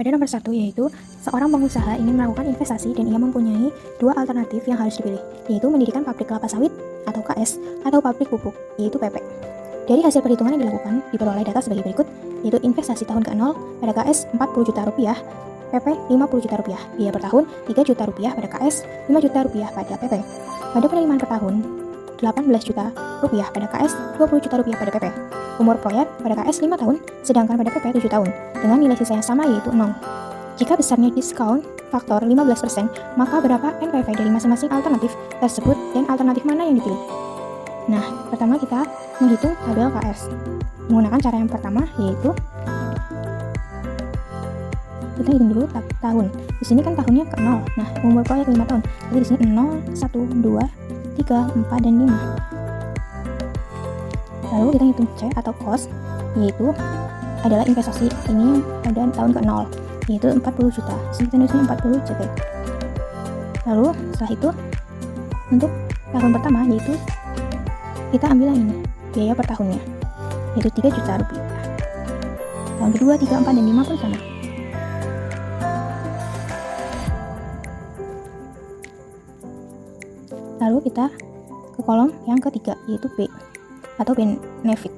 Ada nomor 1, yaitu seorang pengusaha ingin melakukan investasi dan ia mempunyai dua alternatif yang harus dipilih, yaitu mendirikan pabrik kelapa sawit atau KS atau pabrik pupuk, yaitu PP. Dari hasil perhitungan yang dilakukan, diperoleh data sebagai berikut, yaitu investasi tahun ke-0 pada KS 40 juta rupiah, PP 50 juta rupiah, biaya per tahun 3 juta rupiah pada KS, 5 juta rupiah pada PP. Pada penerimaan per tahun, 18 juta rupiah pada KS, 20 juta rupiah pada PP. Umur proyek pada KS 5 tahun, sedangkan pada PP 7 tahun, dengan nilai sisa yang sama yaitu 0. Jika besarnya diskon faktor 15%, maka berapa NPV dari masing-masing alternatif tersebut dan alternatif mana yang dipilih? Nah, pertama kita menghitung tabel KS. Menggunakan cara yang pertama yaitu kita hitung dulu tahun. Di sini kan tahunnya ke 0. Nah, umur proyek 5 tahun. Jadi di sini 0, 1, 2, 3, 4 dan 5. Lalu kita hitung C atau cost, yaitu adalah investasi ini pada tahun ke-0, yaitu 40 juta. Sini 40 juta. Lalu setelah itu untuk tahun pertama yaitu kita ambil yang ini, biaya per tahunnya, yaitu 3 juta rupiah. Tahun kedua, 3, 4, dan 5 pun sama. Lalu kita ke kolom yang ketiga, yaitu B atau benefit.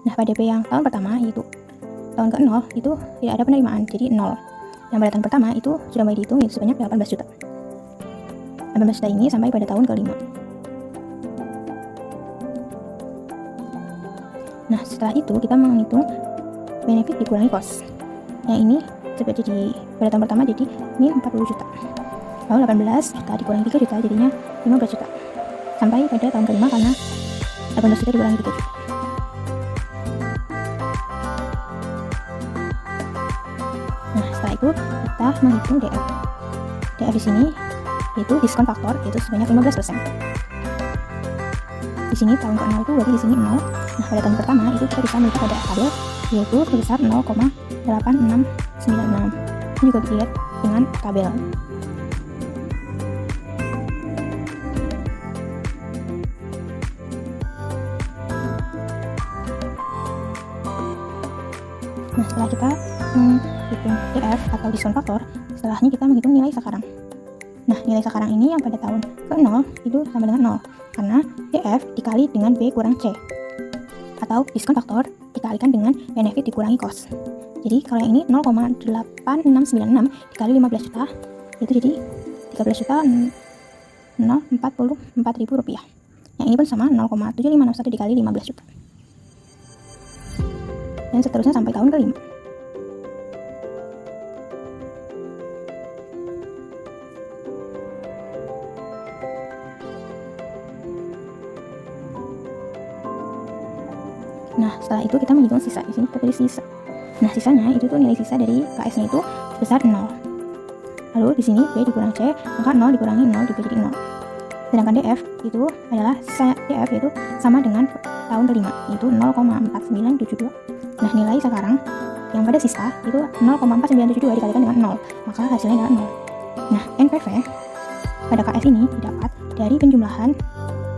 Nah, pada B yang tahun pertama yaitu tahun ke-0 itu tidak ada penerimaan, jadi 0. Yang pada tahun pertama itu sudah mulai dihitung yaitu sebanyak 18 juta. 18 juta ini sampai pada tahun ke-5. Nah, setelah itu kita menghitung benefit dikurangi cost. Yang ini seperti di pada tahun pertama jadi min 40 juta. Lalu 18 juta dikurangi 3 juta jadinya 15 juta. Sampai pada tahun ke-5 karena 18 juta dikurangi 3 juta. Nah, setelah itu kita menghitung DF. DF di sini yaitu diskon faktor yaitu sebanyak 15%. Di sini tahun ke-0 itu berarti di sini 0. Nah, pada tahun pertama itu kita bisa melihat pada tabel yaitu sebesar 0,8696. Ini juga dilihat dengan tabel. Nah, setelah kita menghitung DF atau diskon faktor, setelahnya kita menghitung nilai sekarang. Nah, nilai sekarang ini yang pada tahun ke-0 itu sama dengan 0, karena DF dikali dengan B kurang C, atau diskon faktor dikalikan dengan benefit dikurangi cost. Jadi, kalau yang ini 0,8696 dikali 15 juta, itu jadi 13 juta 044 ribu rupiah. Yang ini pun sama 0,7561 dikali 15 juta. Dan seterusnya sampai tahun ke-5. Nah, setelah itu kita menghitung sisa. Di sini kita pilih sisa. Nah, sisanya itu tuh nilai sisa dari KS-nya itu sebesar 0. Lalu di sini B dikurang C, maka 0 dikurangi 0 juga jadi 0. Sedangkan DF itu adalah sisa DF yaitu sama dengan tahun ke-5, yaitu 0,4972. Nah, nilai sekarang yang pada sisa itu 0,4972 dikalikan dengan 0, maka hasilnya adalah 0. Nah, NPV pada KS ini didapat dari penjumlahan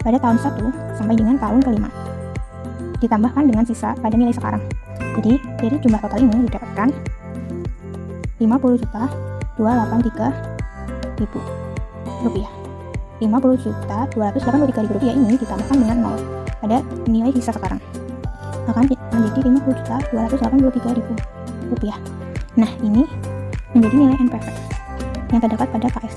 pada tahun 1 sampai dengan tahun ke-5, ditambahkan dengan sisa pada nilai sekarang. Jadi, dari jumlah total ini didapatkan 50 juta 283 ribu rupiah. 50 juta 283 ribu rupiah ini ditambahkan dengan 0 pada nilai sisa sekarang, akan menjadi 50 juta 283 ribu rupiah. Nah, ini menjadi nilai NPV yang terdapat pada KS.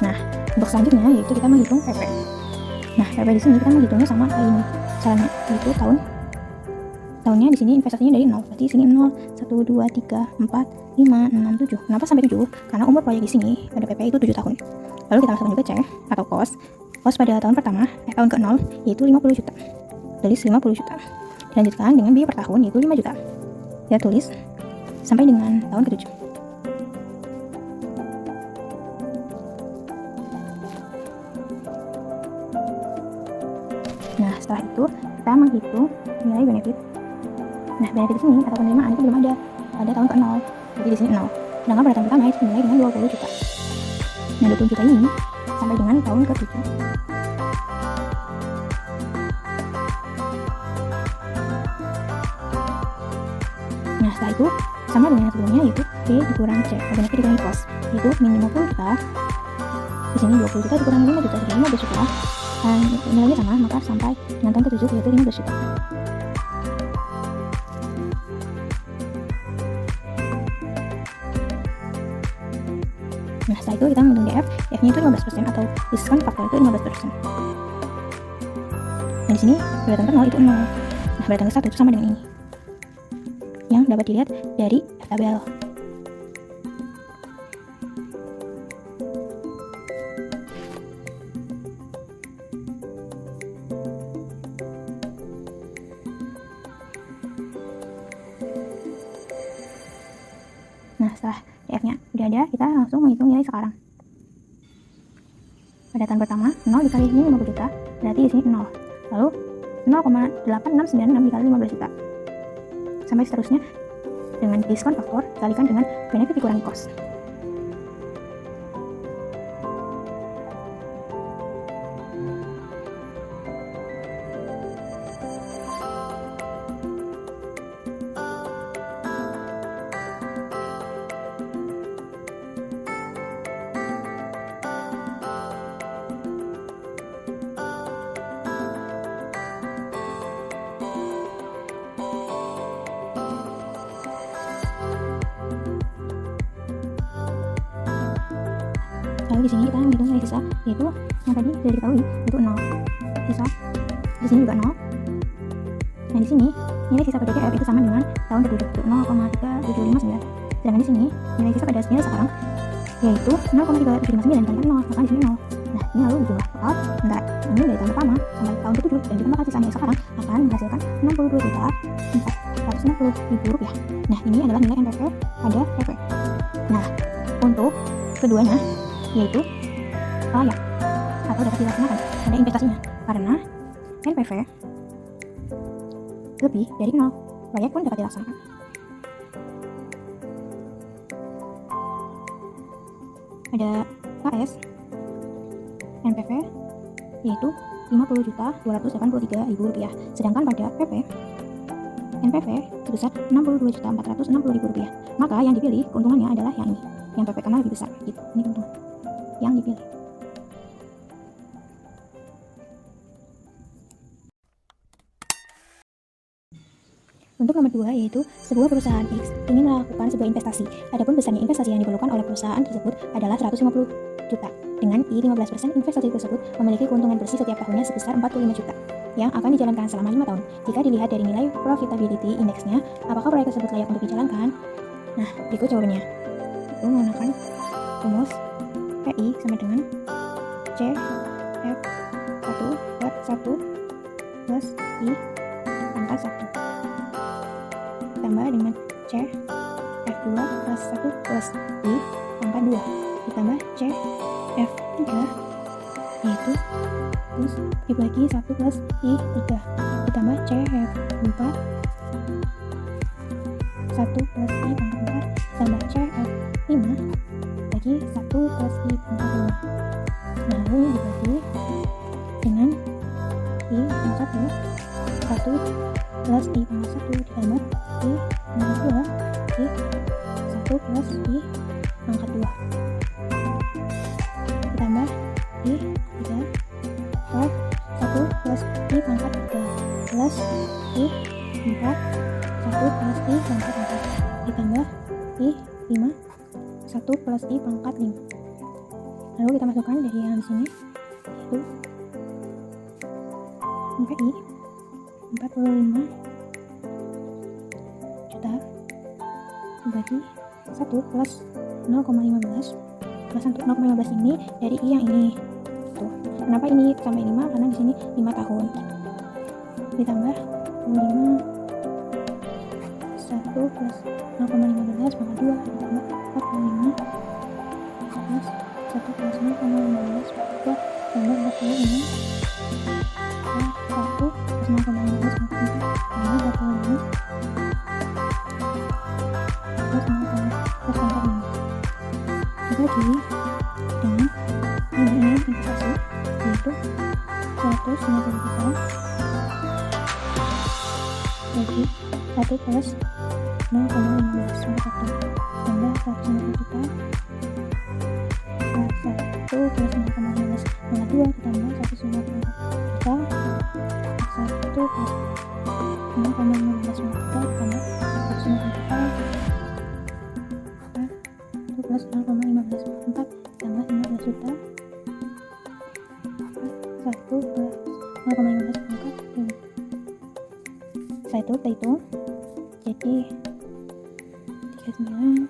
Nah, untuk selanjutnya yaitu kita menghitung PP. Nah, PP di sini kita menghitungnya sama kayak ini caranya, yaitu tahunnya di sini investasinya dari 0. Berarti di sini 0, 1, 2, 3, 4, 5, 6, 7. Kenapa sampai 7? Karena umur proyek di sini pada PP itu 7 tahun. Lalu kita masukkan juga C atau cost. Cost pada tahun pertama, tahun ke-0 yaitu 50 juta. Tulis 50 juta. Dilanjutkan dengan biaya per tahun yaitu 5 juta. Kita tulis sampai dengan tahun ke-7. Nah, setelah itu kita menghitung nilai benefit. Nah, benefit di sini atau penerimaan itu belum ada pada tahun ke-0. Jadi di sini 0. Sedangkan pada tahun pertama itu dimulai dengan 20 juta. Nah, 20 juta ini sampai dengan tahun ke-7. setelah itu sama dengan yang sebelumnya, yaitu P dikurang C, bagian P dikurangi kos, yaitu min 50 juta. Di sini 20 juta dikurangi 5 juta, jadi 15 juta. Dan nilainya sama, maka sampai dengan tahun ke-7 yaitu 15 juta. Nah, setelah itu kita menghitung DF, F-nya itu 15% atau diskon faktor itu 15%. Dan di sini berdatang ke 0 itu 0. Nah, berdatang ke 1 itu sama dengan ini, yang dapat dilihat dari tabel. Nah, setelah DF-nya udah ada, kita langsung menghitung nilai sekarang. Pada tahun pertama, 0 dikali min 50 juta, berarti di sini 0. Lalu 0,8696 dikali 15 juta. Sampai seterusnya dengan diskon faktor dikalikan dengan benefit dikurangi kos. Lalu di sini kita menghitung nilai sisa, yaitu yang tadi sudah diketahui, yaitu 0. Sisa di sini juga 0. Nah, di sini nilai sisa pada DF itu sama dengan tahun ke-7, yaitu 0,3759. Sedangkan di sini nilai sisa pada nilai sekarang yaitu 0,3759 kali 0, maka di sini 0. Nah, ini lalu dijumlah total antara ini dari tahun pertama sampai tahun ke-7 dan ditambahkan sisa nilai sekarang akan menghasilkan 62.460.000 rupiah. Nah, ini adalah nilai NPV pada PP. Nah, untuk keduanya yaitu layak atau dapat dilaksanakan pada investasinya, karena NPV lebih dari 0, layak pun dapat dilaksanakan. Ada KS NPV yaitu 50.283.000 rupiah, sedangkan pada PP NPV sebesar 62.460.000 rupiah. Maka yang dipilih keuntungannya adalah yang ini, yang PP karena lebih besar gitu. Ini keuntungan yang dipilih. Untuk nomor 2 yaitu sebuah perusahaan X ingin melakukan sebuah investasi. Adapun besarnya investasi yang diperlukan oleh perusahaan tersebut adalah 150 juta. Dengan I 15%, investasi tersebut memiliki keuntungan bersih setiap tahunnya sebesar 45 juta yang akan dijalankan selama 5 tahun. Jika dilihat dari nilai profitability indeksnya, apakah proyek tersebut layak untuk dijalankan? Nah, berikut jawabannya. Itu menggunakan rumus PI sama dengan CF1 per 1 plus I pangkat 1 ditambah dengan CF2 plus 1 plus I pangkat 2 ditambah CF3 yaitu terus dibagi 1 plus I3 ditambah CF4 1 plus I pangkat 4 tambah CF5 bagi 1 plus I pangkat 5. Lalu dibagi dengan I pangkat 1 plus I pangkat 1 ditambah I pangkat 2 bagi 1 plus I pangkat 2 ditambah I 3 per 1 plus I pangkat 3 plus I 4 1 plus I pangkat 4 ditambah I 5 1 plus I pangkat 5. Lalu kita masukkan dari yang di sini yaitu MPI 45 juta dibagi 1 plus 0,15 plus 0,15 ini dari I yang ini. Tuh. Kenapa ini sampai 5? Karena di sini 5 tahun. Ditambah 25 1 plus 0,15 pangkat 2 ditambah 45 plus 1 plus 0,15 pangkat 2 tambah 45 plus 1 plus 0,15 pangkat 4 tambah 45 plus 0,15 pangkat 5 dibagi dengan nilai investasi yaitu 150 juta bagi 1 1 plus 0,15 maka 1 tambah 150 juta 1 plus 0,15 maka 2 ditambah 150 juta 1 plus 0,15 maka 2 ditambah 150 juta 1 plus 0,15 4 tambah 15 juta 1 plus 0,15 maka 5. Setelah itu kita hitung jadi 39.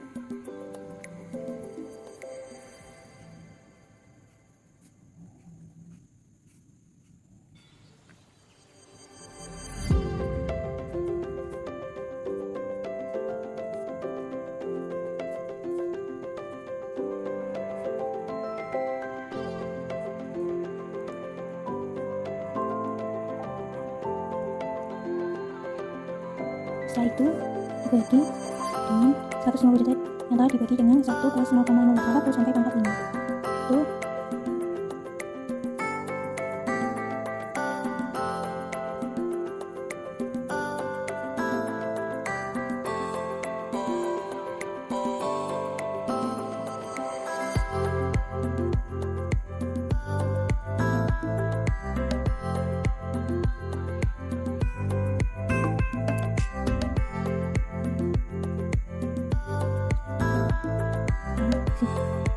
Setelah itu dibagi dengan 150 juta yang telah dibagi dengan 1 plus 0,01 sampai pangkat 5 itu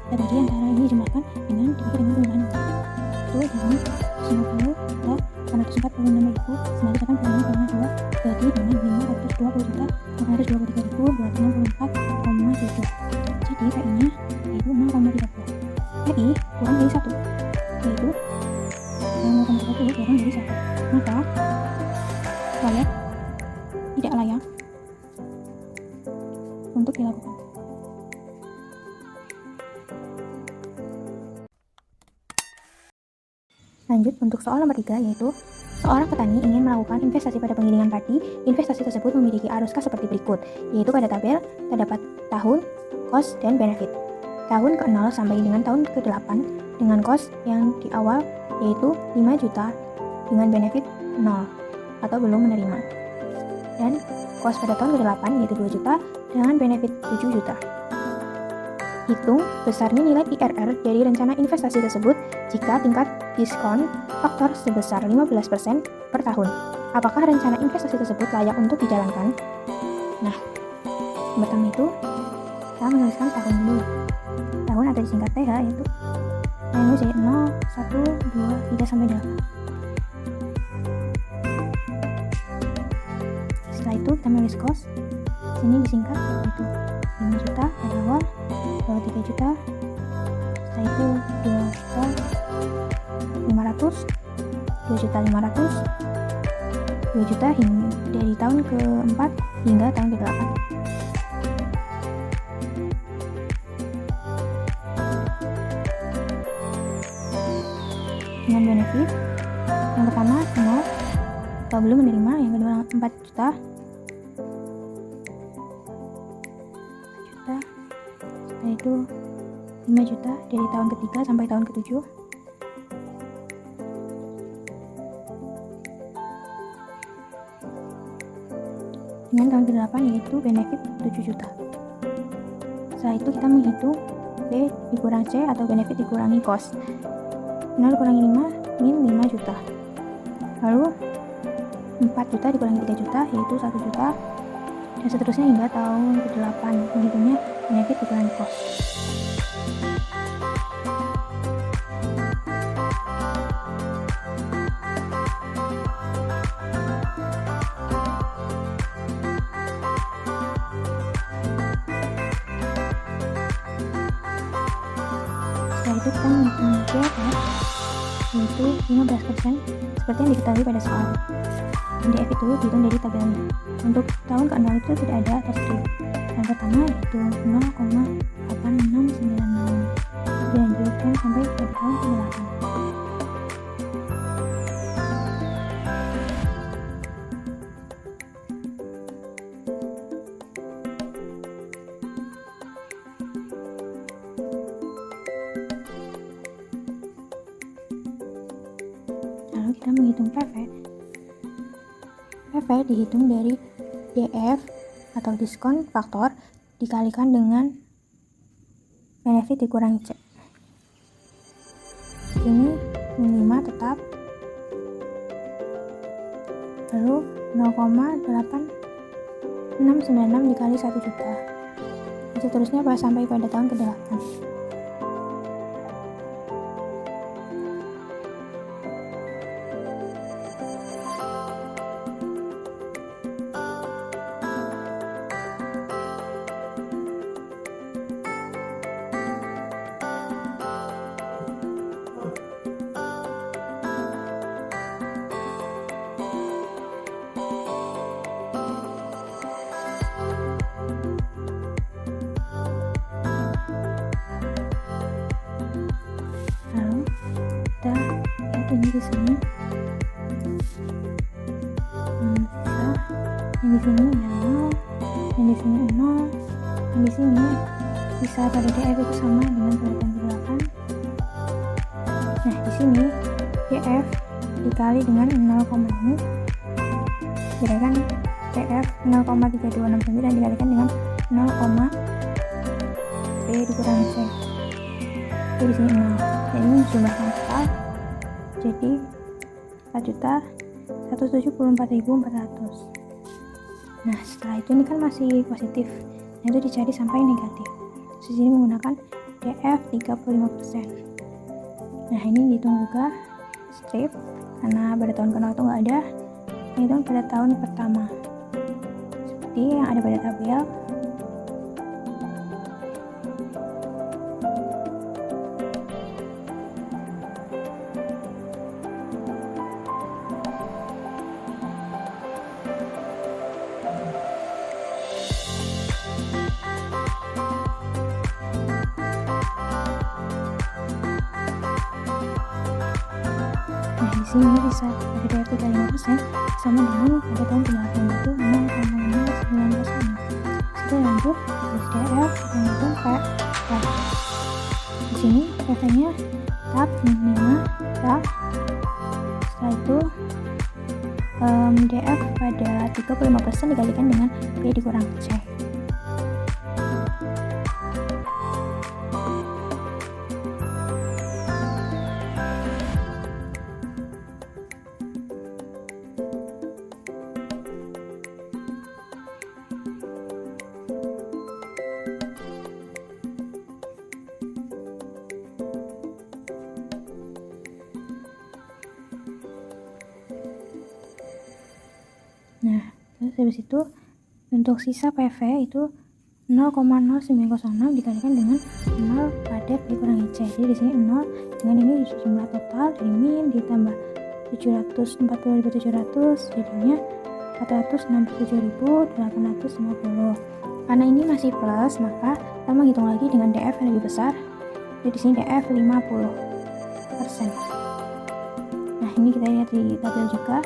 kita bagi antara ini dijumlahkan dengan dibagi dengan perubahan itu dengan 90 juta 146.986,2 bagi dengan 520 juta 823.264,7. Jadi PI nya yaitu 0,30. PI kurang dari 1 yaitu 0,30 kurang dari 1 maka proyek tidak layak untuk dilakukan. Lanjut untuk soal nomor 3 yaitu seorang petani ingin melakukan investasi pada penggilingan padi. Investasi tersebut memiliki arus kas seperti berikut, yaitu pada tabel terdapat tahun, cost, dan benefit. Tahun ke-0 sampai dengan tahun ke-8 dengan cost yang di awal yaitu 5 juta dengan benefit 0 atau belum menerima. Dan cost pada tahun ke-8 yaitu 2 juta dengan benefit 7 juta. Hitung besarnya nilai IRR dari rencana investasi tersebut jika tingkat diskon faktor sebesar 15% per tahun. Apakah rencana investasi tersebut layak untuk dijalankan? Nah, yang pertama itu kita menuliskan tahun dulu. Tahun ada disingkat TH yaitu menulis 0, 1, 2, 3 sampai 8. Setelah itu kita menulis cost. Sini disingkat yaitu 5 juta pada awal, lalu 3 juta, setelah itu 2 juta 500, 2 juta 500, 2 juta dari tahun ke-4 hingga tahun ke-8. Dengan benefit yang pertama 0 atau belum menerima, yang kedua 4 juta, setelah itu 5 juta dari tahun ke-3 sampai tahun ke-7. Dengan tahun ke-8 yaitu benefit 7 juta. Setelah itu kita menghitung B dikurang C atau benefit dikurangi cost. 0 dikurangi 5 min 5 juta. Lalu 4 juta dikurangi 3 juta yaitu 1 juta, dan seterusnya hingga tahun ke-8 menghitungnya benefit dikurangi cost. Setelah itu kita menghitung DFF yaitu 15% seperti yang diketahui pada soal. DF itu dihitung dari tabelnya. Untuk tahun ke-0 itu tidak ada atas strip. Yang pertama yaitu 0,8696 dilanjutkan sampai pada tahun ke-8. Lalu kita menghitung PV. PV dihitung dari DF atau diskon faktor dikalikan dengan benefit dikurangi C. Ini min 5 tetap, lalu 0,8696 dikali 1 juta, dan seterusnya sampai pada tahun ke-8. Ini di sini, sisa yang di sini ada 0, yang di sini 0, yang di sini sisa pada DF itu sama dengan pada tahun ke-8. Nah, di sini DF dikali dengan 0, ini dikalikan DF 0,3269 dikalikan dengan 0, B dikurangi C. Jadi di sini 0. Dan ini jumlah yang total jadi 4.174.400. Nah, setelah itu ini kan masih positif, nah itu dicari sampai negatif. Di sini menggunakan DF 35%. Nah, ini dihitung juga strip karena pada tahun ke-0 itu nggak ada, ini hitung pada tahun pertama seperti yang ada pada tabel. Nah, di sini bisa pada DF 35% sama dengan pada tahun ke-8 itu 0,019. Setelah lanjut terus DF kita hitung PV. Di sini PV-nya tetap min 5 tetap. Setelah itu DF pada 35% dikalikan dengan B dikurangi C. Nah, terus habis itu untuk sisa PV itu 0,0906 dikalikan dengan 0 pada B kurangi C. Jadi di sini 0 dengan ini jumlah total dari min ditambah 740.700 jadinya 467.850. Karena ini masih plus, maka kita menghitung lagi dengan DF yang lebih besar. Jadi di sini DF 50%. Nah, ini kita lihat di tabel juga.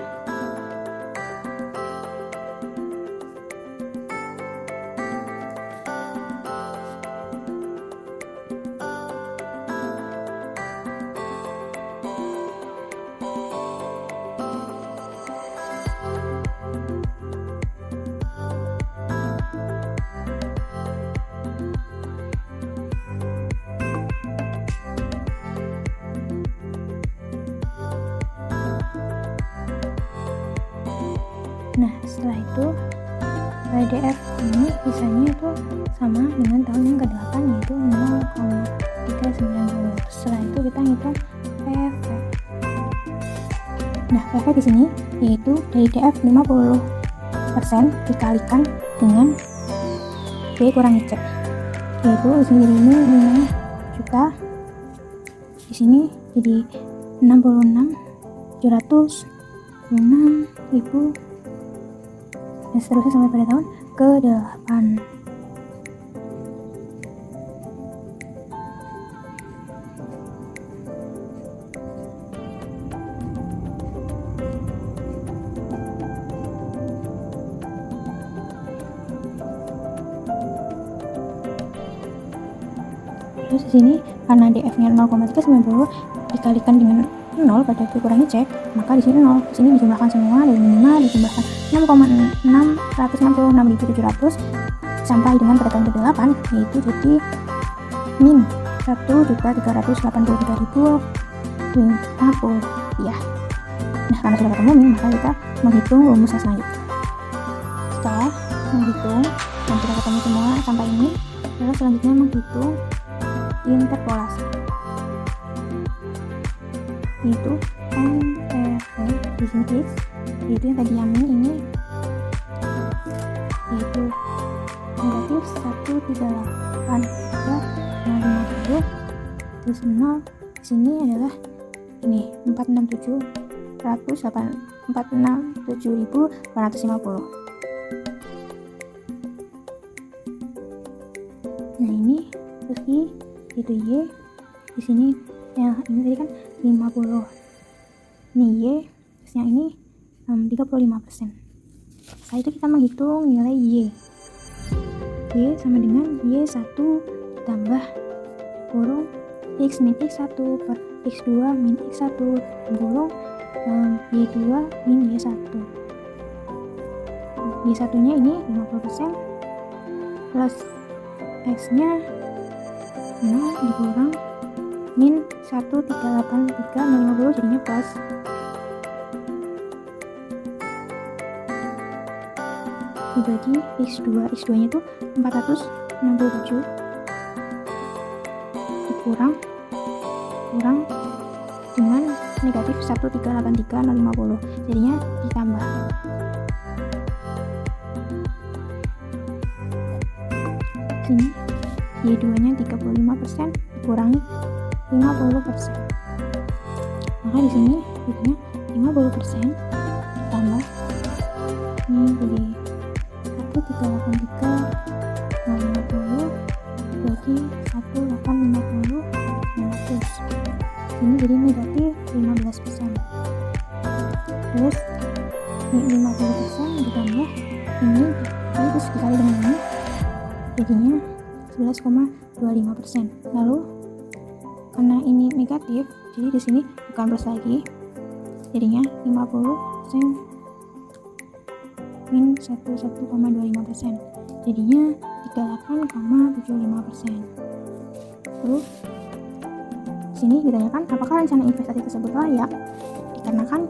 Nah, setelah itu DF ini sisanya itu sama dengan tahun yang ke-8 yaitu 0,390. Setelah itu kita hitung PV. Nah, PV di sini yaitu dari DF 50% dikalikan dengan B kurangi C. Yaitu di sini ini 5 juta. Di sini jadi 66.706.000 dan seterusnya sampai pada tahun ke-8. Terus di sini karena DF-nya 0,390 dikalikan dengan 0 pada Q kurangi C, maka di sini 0. Di sini dijumlahkan semua dari minimal dijumlahkan 6,666.700 sampai dengan pada tahun ke-8, yaitu jadi min 1.383.050 rupiah. Nah, karena sudah ketemu min, maka kita menghitung rumusnya selanjutnya. Setelah menghitung dan sudah ketemu semua sampai ini, lalu selanjutnya menghitung interpolasi, yaitu NPV di sini X, yaitu yang tadi yang min ini, yaitu negatif 138,350 terus 0 di sini adalah ini 467.850. Nah, ini terus I itu Y di sini ya, ini tadi kan 50, ini Y terus yang ini 35%. Setelah itu kita menghitung nilai Y sama dengan Y1 ditambah kurung X min X1 per X2 min X1 kurung Y2 min Y1. Y1 nya ini 50% plus X nya 0 dikurang min 1.383.050 jadinya plus. Dibagi X2 nya itu 467 dikurang dengan negatif 1.383.050 jadinya ditambah. Sini Y2 nya 35% dikurangi 50%, maka di sini Y-nya 50% tambah ini jadi 1.383.050 bagi 1.850 ini jadi negatif 15%. Terus ini 50% ditambah ini terus dikali dengan ini jadinya 11,25%. Lalu karena ini negatif, jadi di sini bukan plus lagi, jadinya 50% min 11,25%, jadinya 38,75%. Terus sini ditanyakan apakah rencana investasi tersebut layak, dikarenakan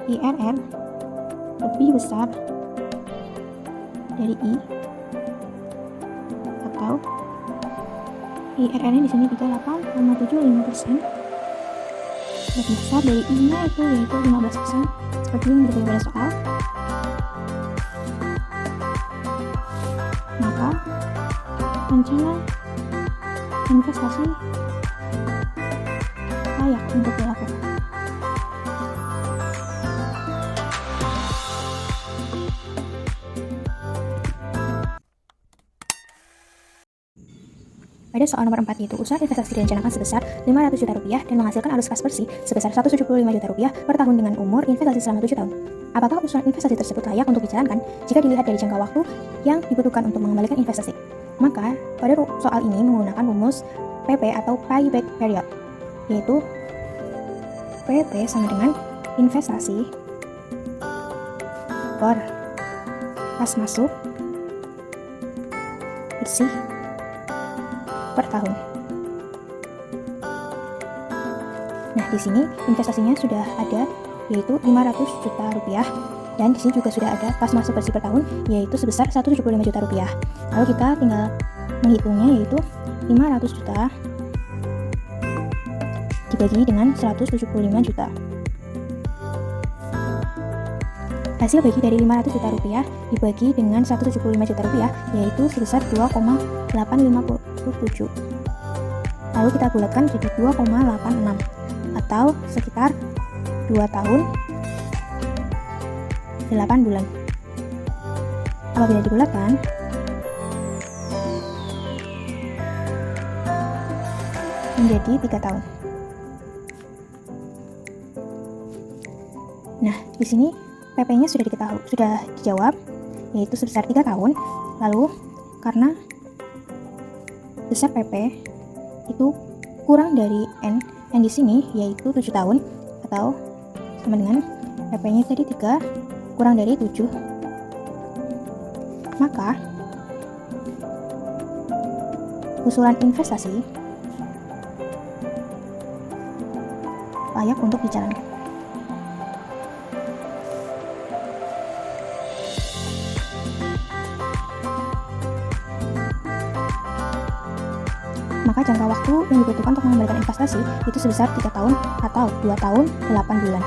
IRR lebih besar dari I, atau IRR-nya di sini 38,75%, lebih besar dari I-nya itu yaitu 15%, seperti yang diberi pada soal. Maka rencana investasi layak untuk dilakukan. Pada soal nomor 4 yaitu usaha investasi direncanakan sebesar 500 juta rupiah dan menghasilkan arus kas bersih sebesar 175 juta rupiah per tahun dengan umur investasi selama 7 tahun. Apakah usaha investasi tersebut layak untuk dijalankan jika dilihat dari jangka waktu yang dibutuhkan untuk mengembalikan investasi? Maka pada soal ini menggunakan rumus PP atau payback period, yaitu PP sama dengan investasi per kas masuk bersih per tahun. Nah, di sini investasinya sudah ada yaitu 500 juta rupiah dan di sini juga sudah ada kas masuk bersih per tahun yaitu sebesar 175 juta rupiah. Lalu kita tinggal menghitungnya yaitu 500 juta dibagi dengan 175 juta. Hasil bagi dari 500 juta rupiah dibagi dengan 175 juta rupiah yaitu sebesar 2,857. Lalu kita bulatkan jadi 2,86 atau sekitar 2 tahun 8 bulan. Apabila dibulatkan menjadi 3 tahun. Nah, di sini PP-nya sudah diketahui, sudah dijawab, yaitu sebesar 3 tahun. Lalu karena besar PP itu kurang dari N, yang di sini yaitu 7 tahun atau sama dengan PP-nya tadi 3 kurang dari 7. Maka usulan investasi layak untuk dijalankan. Maka jangka waktu yang dibutuhkan untuk mengembalikan investasi itu sebesar 3 tahun atau 2 tahun 8 bulan.